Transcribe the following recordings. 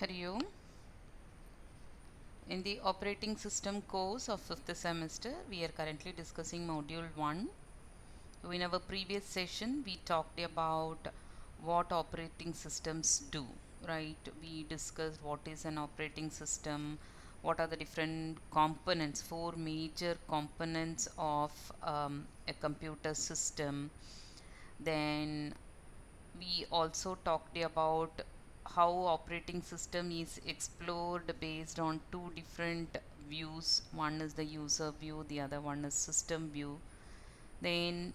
Hari Om. In the operating system course of 5th semester, we are currently discussing module 1. So in our previous session, we talked about what operating systems do, right? We discussed what is an operating system, what are the different components, four major components of a computer system. Then we also talked about how operating system is explored based on two different views. One is the user view, the other one is system view. Then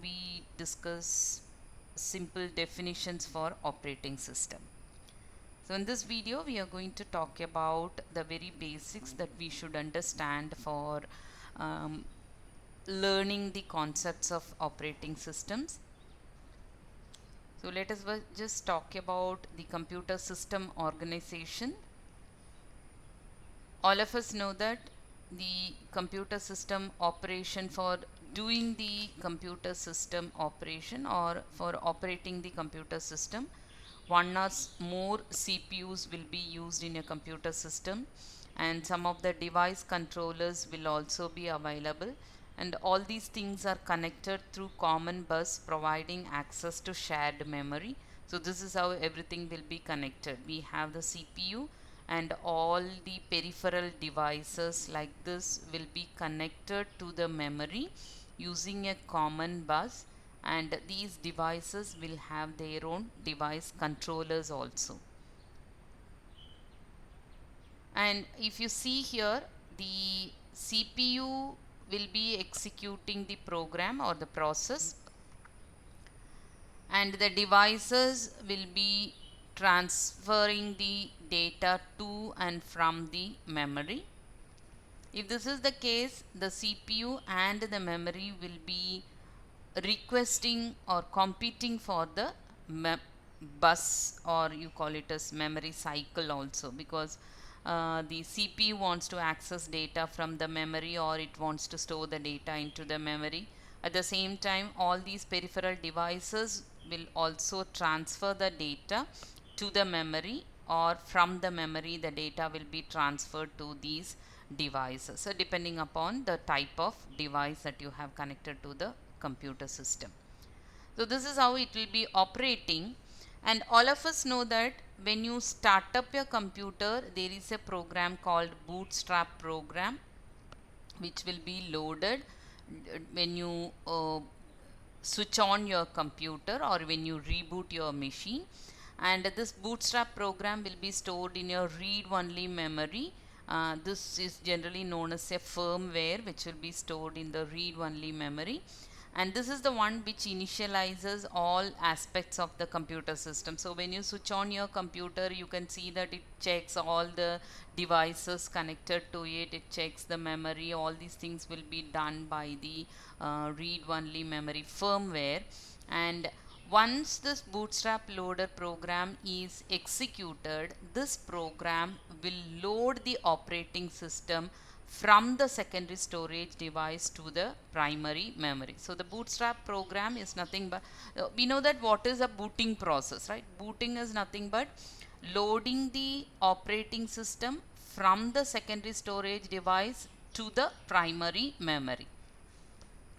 we discuss simple definitions for operating system. So in this video we are going to talk about the very basics that we should understand for um, learning the concepts of operating systems. So let us just talk about the computer system organization. All of us know that the computer system operation, for doing the computer system operation or for operating the computer system, one or more CPUs will be used in a computer system, and some of the device controllers will also be available, and all these things are connected through common bus providing access to shared memory. So this is how everything will be connected. We have the CPU and all the peripheral devices like this will be connected to the memory using a common bus, and these devices will have their own device controllers also. And if you see here, the CPU will be executing the program or the process, and the devices will be transferring the data to and from the memory. If this is the case, the CPU and the memory will be requesting or competing for the bus, or you call it as memory cycle also, because the CPU wants to access data from the memory, or it wants to store the data into the memory. At the same time, all these peripheral devices will also transfer the data to the memory, or from the memory the data will be transferred to these devices. So depending upon the type of device that you have connected to the computer system. So this is how it will be operating, and all of us know that when you start up your computer, there is a program called Bootstrap program which will be loaded when you switch on your computer or when you reboot your machine. And this Bootstrap program will be stored in your read-only memory. This is generally known as a firmware which will be stored in the read-only memory, and this is the one which initializes all aspects of the computer system. So when you switch on your computer, you can see that it checks all the devices connected to it, it checks the memory. All these things will be done by the read-only memory firmware. And once this Bootstrap loader program is executed, this program will load the operating system from the secondary storage device to the primary memory. So the Bootstrap program is nothing but, we know that what is a booting process, right? Booting is nothing but loading the operating system from the secondary storage device to the primary memory,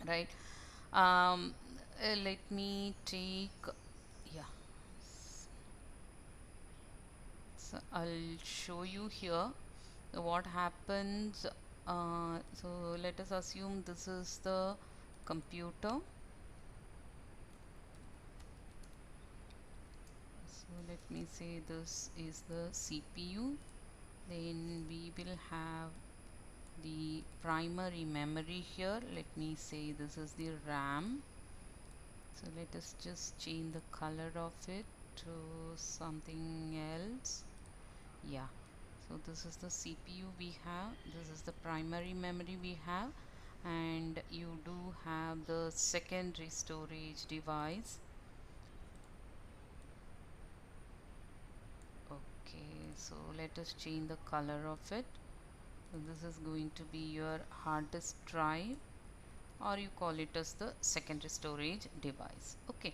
right? Let me take, yeah, so I'll show you here what happens. So let us assume this is the computer. So let me say this is the CPU. Then we will have the primary memory here. Let me say this is the RAM. So let us just change the color of it to something else. Yeah, so this is the CPU we have, this is the primary memory we have, and you do have the secondary storage device. Okay, so let us change the color of it. So this is going to be your hard disk drive, or you call it as the secondary storage device. Okay,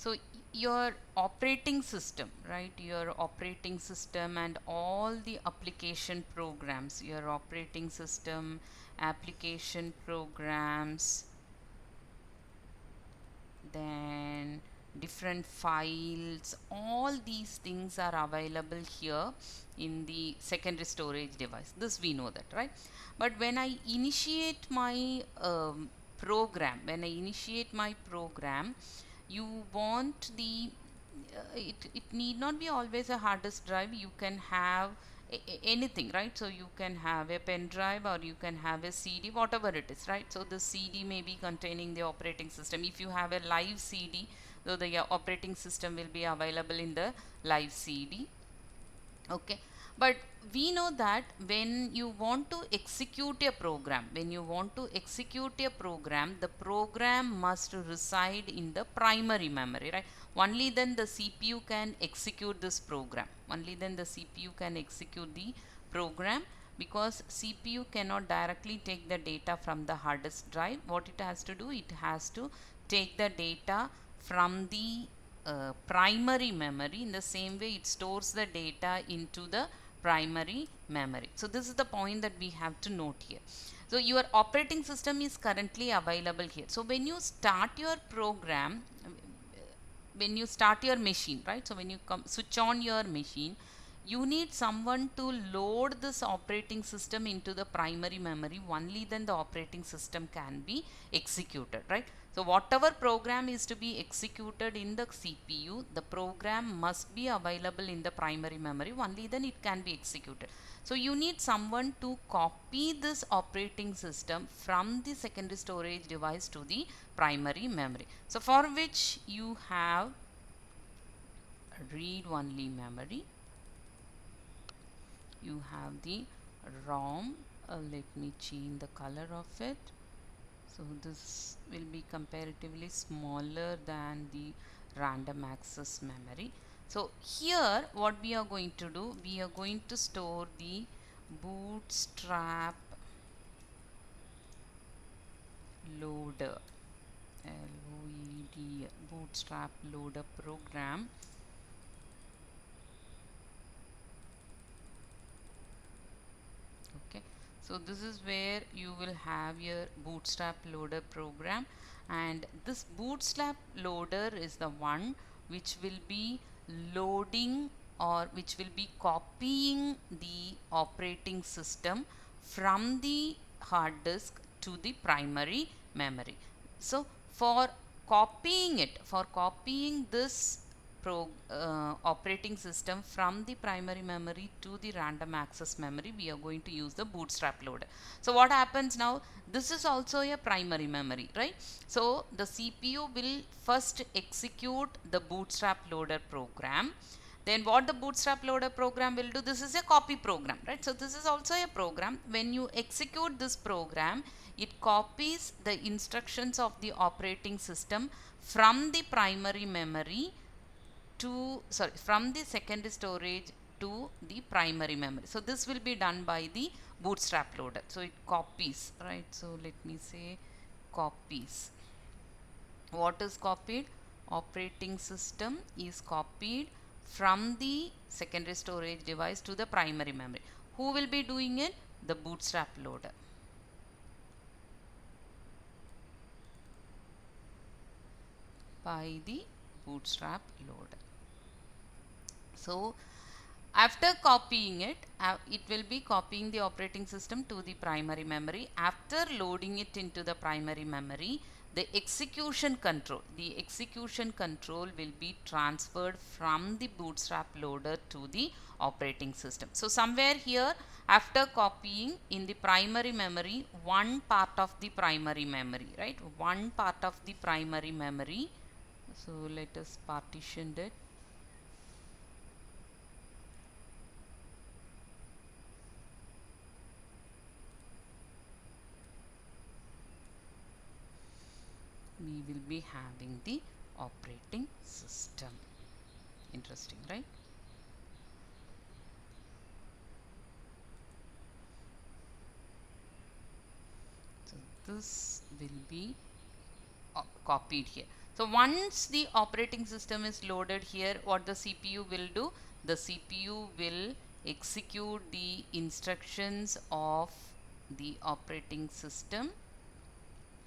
So your operating system, right, your operating system and all the application programs, your operating system, application programs, then different files, all these things are available here in the secondary storage device. This we know that, right? But when I initiate my program, you want the it need not be always a hard disk drive. You can have anything, right? So you can have a pen drive, or you can have a CD, whatever it is, right? So the CD may be containing the operating system. If you have a live CD, so the operating system will be available in the live CD. Okay, but we know that when you want to execute a program, the program must reside in the primary memory, right? Only then the CPU can execute this program. Only then the CPU can execute the program, because CPU cannot directly take the data from the hard disk drive. What it has to do, it has to take the data from the primary memory. In the same way, it stores the data into the primary memory. So this is the point that we have to note here. So your operating system is currently available here. So when you start your program, when you start your machine, right? So when you switch on your machine, you need someone to load this operating system into the primary memory. Only then the operating system can be executed, right? So whatever program is to be executed in the CPU, the program must be available in the primary memory. Only then it can be executed. So you need someone to copy this operating system from the secondary storage device to the primary memory. So for which you have read-only memory, you have the ROM. Let me change the color of it. So this will be comparatively smaller than the random access memory. So here what we are going to do, we are going to store the bootstrap loader, LOED, bootstrap loader program. Okay, so this is where you will have your bootstrap loader program, and this bootstrap loader is the one which will be loading, or which will be copying the operating system from the hard disk to the primary memory. So for copying this operating system from the primary memory to the random access memory, we are going to use the bootstrap loader. So what happens now, this is also a primary memory, right? So the CPU will first execute the bootstrap loader program. Then what the bootstrap loader program will do, this is a copy program, right? So this is also a program. When you execute this program, it copies the instructions of the operating system from the primary memory from the secondary storage to the primary memory. So this will be done by the bootstrap loader. So it copies, right? So let me say copies. What is copied? Operating system is copied from the secondary storage device to the primary memory. Who will be doing it? The bootstrap loader. By the bootstrap loader. So after copying it, it will be copying the operating system to the primary memory. After loading it into the primary memory, the execution control will be transferred from the bootstrap loader to the operating system. So somewhere here, after copying in the primary memory, one part of the primary memory, right? One part of the primary memory. So let us partition it. We will be having the operating system. Interesting, right? So this will be copied here. So once the operating system is loaded here, what the CPU will do? The CPU will execute the instructions of the operating system,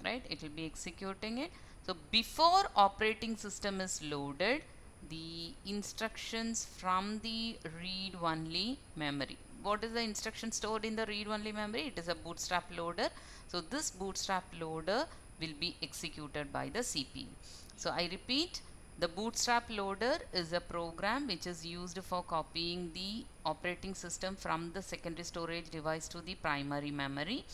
right? It will be executing it. So before operating system is loaded, the instructions from the read-only memory. What is the instruction stored in the read-only memory? It is a bootstrap loader. So this bootstrap loader will be executed by the CPU. So I repeat, the bootstrap loader is a program which is used for copying the operating system from the secondary storage device to the primary memory.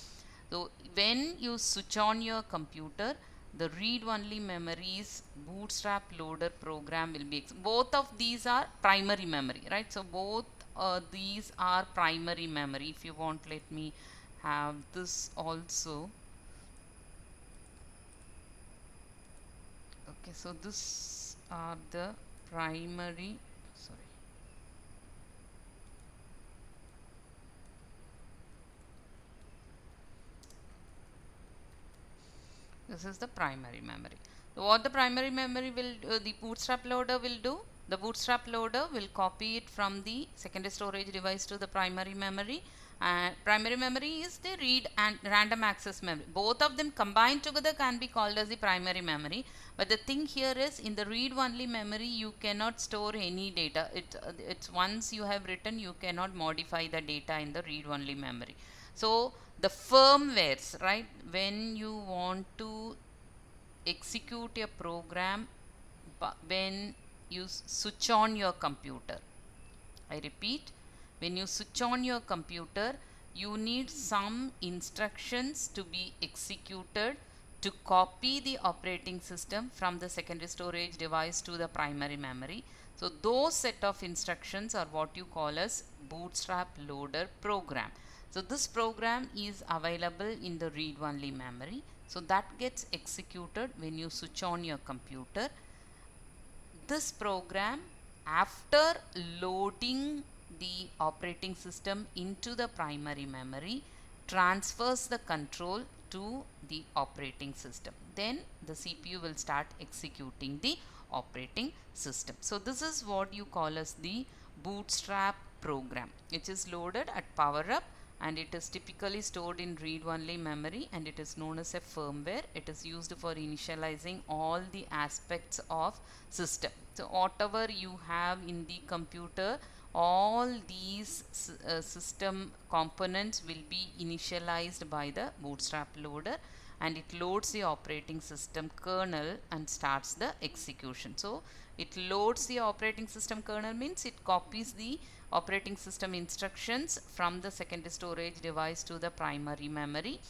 So when you switch on your computer, the read-only memories bootstrap loader program will be, both of these are primary memory, right? So both these are primary memory. If you want, let me have this also. Okay, so this are the primary, sorry. This is the primary memory. So what the primary memory will, the bootstrap loader will do? The bootstrap loader will copy it from the secondary storage device to the primary memory. And primary memory is the read and random access memory. Both of them combined together can be called as the primary memory. But the thing here is, in the read-only memory, you cannot store any data. It's once you have written, you cannot modify the data in the read-only memory. So the firmwares, right, when you want to execute a program, when you switch on your computer, I repeat, when you switch on your computer, you need some instructions to be executed to copy the operating system from the secondary storage device to the primary memory. So those set of instructions are what you call as bootstrap loader program. So this program is available in the read-only memory. So that gets executed when you switch on your computer. This program, after loading the operating system into the primary memory, transfers the control to the operating system. Then the CPU will start executing the operating system. So this is what you call as the bootstrap program, which is loaded at power up, and it is typically stored in read-only memory, and it is known as a firmware. It is used for initializing all the aspects of system. So whatever you have in the computer, all these system components will be initialized by the bootstrap loader, and it loads the operating system kernel and starts the execution. So it loads the operating system kernel means it copies the operating system instructions from the secondary storage device to the primary memory,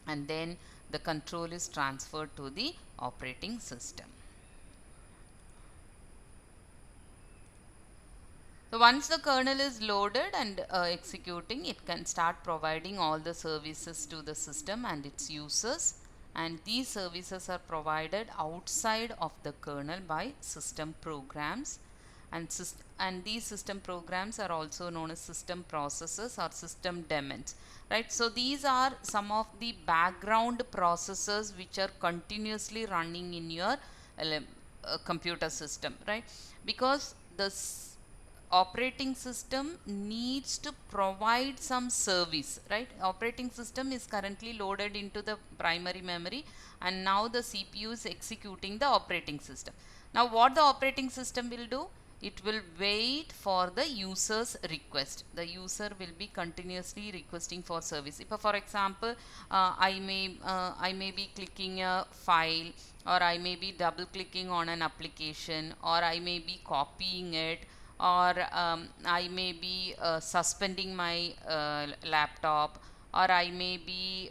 and then the control is transferred to the operating system. So once the kernel is loaded and executing, it can start providing all the services to the system and its users, and these services are provided outside of the kernel by system programs, and these system programs are also known as system processes or system daemons, right? So these are some of the background processes which are continuously running in your computer system, right? Because the operating system needs to provide some service, right? Operating system is currently loaded into the primary memory, and now the CPU is executing the operating system. Now what the operating system will do? It will wait for the user's request. The user will be continuously requesting for service. If for example, I may be clicking a file, or I may be double clicking on an application, or I may be copying it, or I may be suspending my laptop, or I may be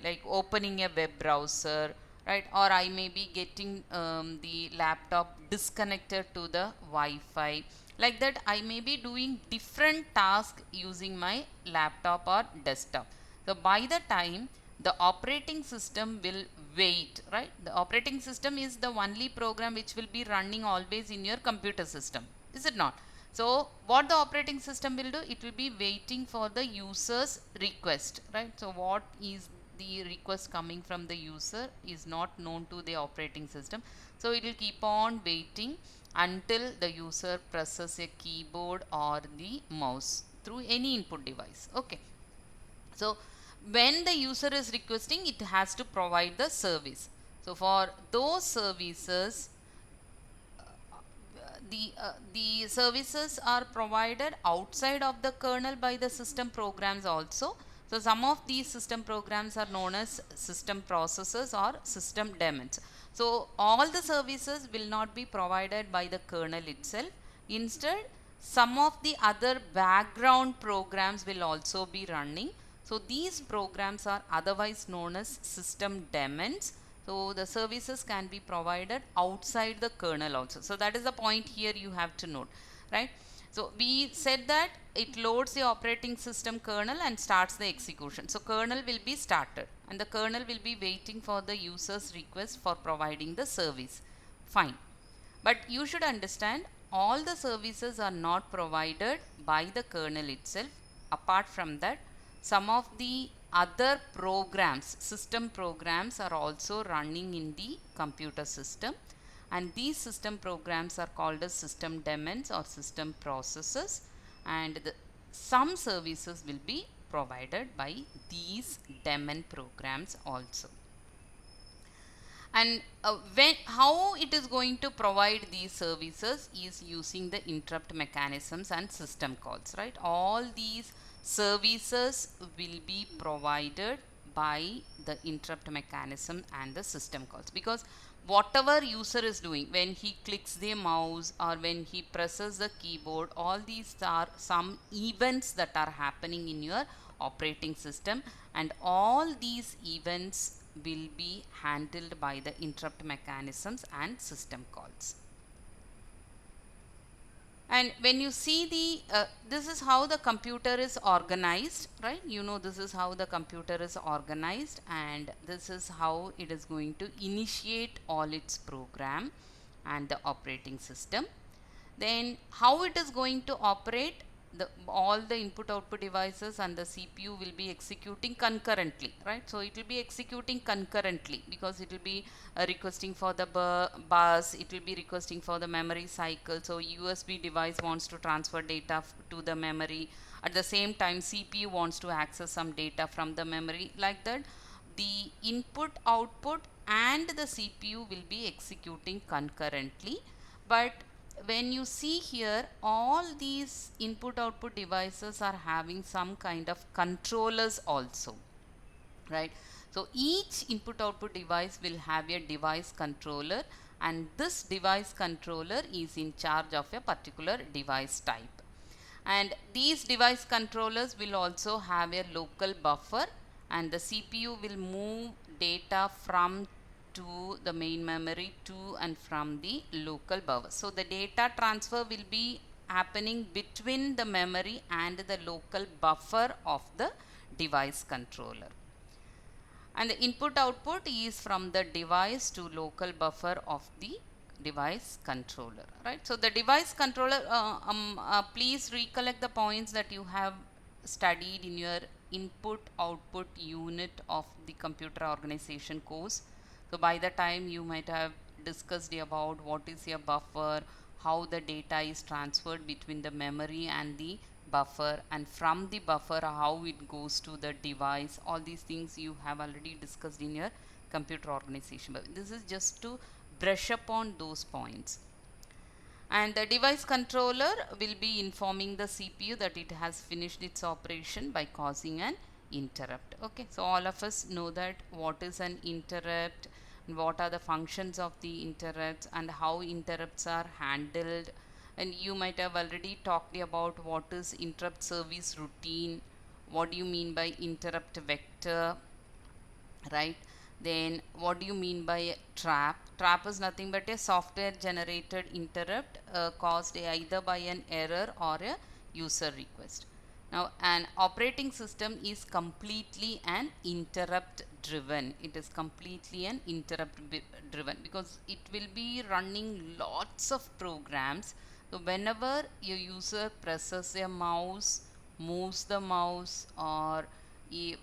like opening a web browser, right? Or I may be getting the laptop disconnected to the Wi-Fi. Like that, I may be doing different tasks using my laptop or desktop. So by the time the operating system will wait, right? The operating system is the only program which will be running always in your computer system, is it not? So what the operating system will do? It will be waiting for the user's request, right? So what is the request coming from the user is not known to the operating system. So it will keep on waiting until the user presses a keyboard or the mouse through any input device. Okay. So when the user is requesting, it has to provide the service. So for those services, the services are provided outside of the kernel by the system programs also. So some of these system programs are known as system processes or system daemons. So all the services will not be provided by the kernel itself. Instead, some of the other background programs will also be running. So these programs are otherwise known as system daemons. So the services can be provided outside the kernel also. So that is the point here you have to note, right? So we said that it loads the operating system kernel and starts the execution. So kernel will be started and the kernel will be waiting for the user's request for providing the service. Fine. But you should understand, all the services are not provided by the kernel itself. Apart from that, some of the other programs, system programs, are also running in the computer system, and these system programs are called as system daemons or system processes, and some services will be provided by these daemon programs also. And how it is going to provide these services is using the interrupt mechanisms and system calls, right? All these services will be provided by the interrupt mechanism and the system calls, because whatever user is doing when he clicks the mouse or when he presses the keyboard, all these are some events that are happening in your operating system, and all these events will be handled by the interrupt mechanisms and system calls. And when you see the this is how the computer is organized, right? You know, this is how the computer is organized, and this is how it is going to initiate all its program and the operating system. Then how it is going to operate, all the input output devices and the CPU will be executing concurrently, right? So it will be executing concurrently because it will be requesting for the bus, it will be requesting for the memory cycle. So USB device wants to transfer data to the memory. At the same time, CPU wants to access some data from the memory. Like that, the input output and the CPU will be executing concurrently. But when you see here, all these input output devices are having some kind of controllers also, right? So each input output device will have a device controller, and this device controller is in charge of a particular device type. And these device controllers will also have a local buffer, and the CPU will move data from to the main memory to and from the local buffer. So the data transfer will be happening between the memory and the local buffer of the device controller. And the input output is from the device to local buffer of the device controller, right? So the device controller, please recollect the points that you have studied in your input output unit of the computer organization course. So by the time you might have discussed about what is a buffer, how the data is transferred between the memory and the buffer, and from the buffer how it goes to the device. All these things you have already discussed in your computer organization, but this is just to brush upon those points. And the device controller will be informing the CPU that it has finished its operation by causing an interrupt. Okay, so all of us know that what is an interrupt, and what are the functions of the interrupts, and how interrupts are handled. And you might have already talked about what is interrupt service routine, what do you mean by interrupt vector, right? Then what do you mean by a trap? Trap is nothing but a software generated interrupt caused either by an error or a user request. Now an operating system is completely an interrupt driven. It is completely an interrupt driven because it will be running lots of programs. So whenever your user presses a mouse, moves the mouse, or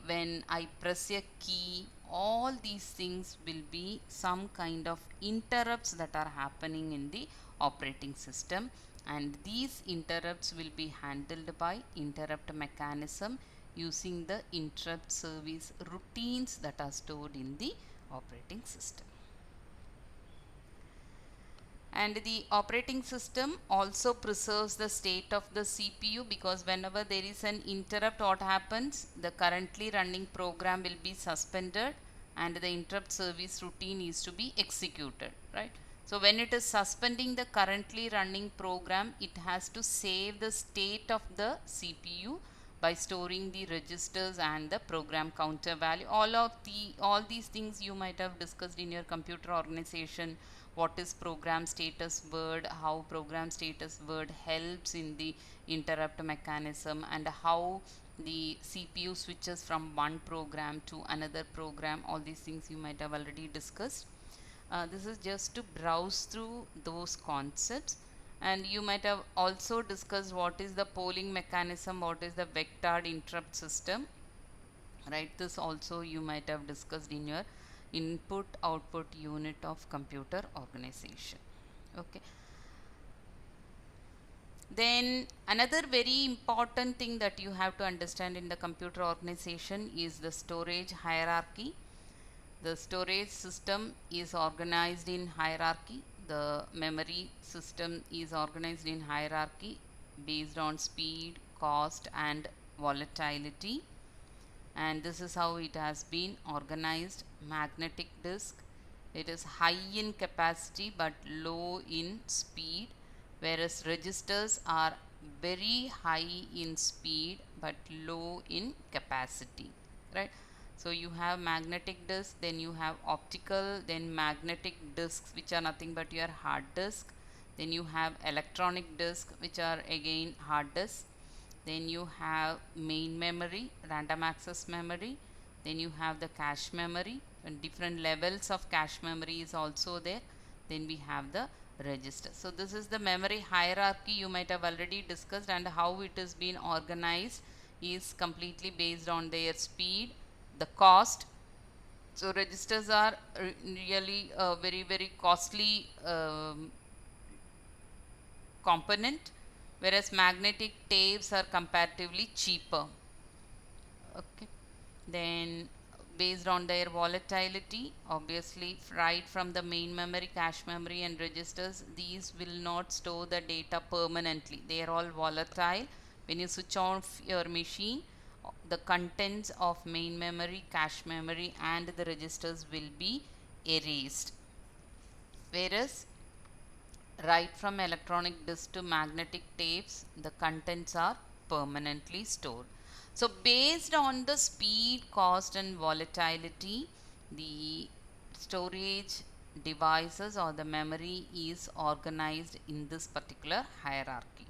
when I press a key, all these things will be some kind of interrupts that are happening in the operating system, and these interrupts will be handled by interrupt mechanism using the interrupt service routines that are stored in the operating system. And the operating system also preserves the state of the CPU, because whenever there is an interrupt, what happens, the currently running program will be suspended and the interrupt service routine is to be executed, right? So when it is suspending the currently running program, it has to save the state of the CPU by storing the registers and the program counter value. All these things you might have discussed in your computer organization. What is program status word, how program status word helps in the interrupt mechanism, and how the CPU switches from one program to another program. All these things you might have already discussed. This is just to browse through those concepts. And you might have also discussed what is the polling mechanism, what is the vectored interrupt system, right? This also you might have discussed in your input output unit of computer organization. Okay, then another very important thing that you have to understand in the computer organization is the storage hierarchy. The storage system is organized in hierarchy. The memory system is organized in hierarchy based on speed, cost and volatility, and this is how it has been organized. Magnetic disk, it is high in capacity but low in speed, whereas registers are very high in speed but low in capacity, right? So you have magnetic disk, then you have optical, then magnetic disks, which are nothing but your hard disk, then you have electronic disk, which are again hard disk, then you have main memory, random access memory, then you have the cache memory, and different levels of cache memory is also there, then we have the register. So this is the memory hierarchy you might have already discussed, and how it is been organized is completely based on their speed, the cost. So registers are really a very costly component, whereas magnetic tapes are comparatively cheaper. Okay, then based on their volatility, obviously right from the main memory, cache memory and registers, these will not store the data permanently, they are all volatile. When you switch off your machine, the contents of main memory, cache memory and the registers will be erased, whereas right from electronic disk to magnetic tapes, the contents are permanently stored. So based on the speed, cost and volatility, the storage devices or the memory is organized in this particular hierarchy.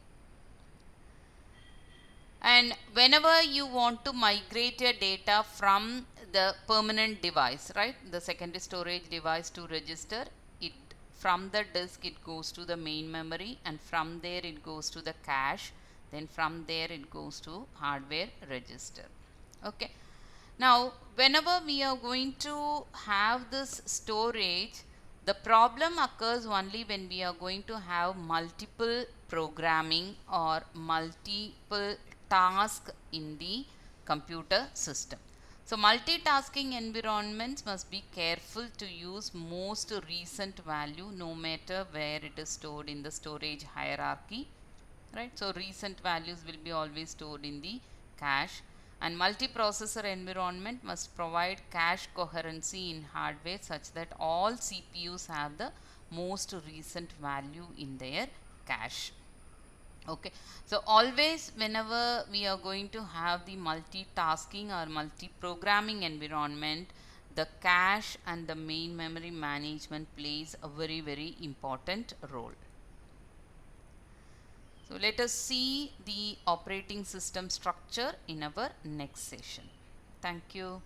And whenever you want to migrate your data from the permanent device, right, the secondary storage device to register, it from the disk it goes to the main memory, and from there it goes to the cache, then from there it goes to hardware register. Okay, now whenever we are going to have this storage, the problem occurs only when we are going to have multiple programming or multiple task in the computer system. So multitasking environments must be careful to use most recent value no matter where it is stored in the storage hierarchy, right? So recent values will be always stored in the cache, and multiprocessor environment must provide cache coherency in hardware such that all CPUs have the most recent value in their cache. Okay, so always whenever we are going to have the multitasking or multi-programming environment, the cache and the main memory management plays a very important role. So let us see the operating system structure in our next session. Thank you.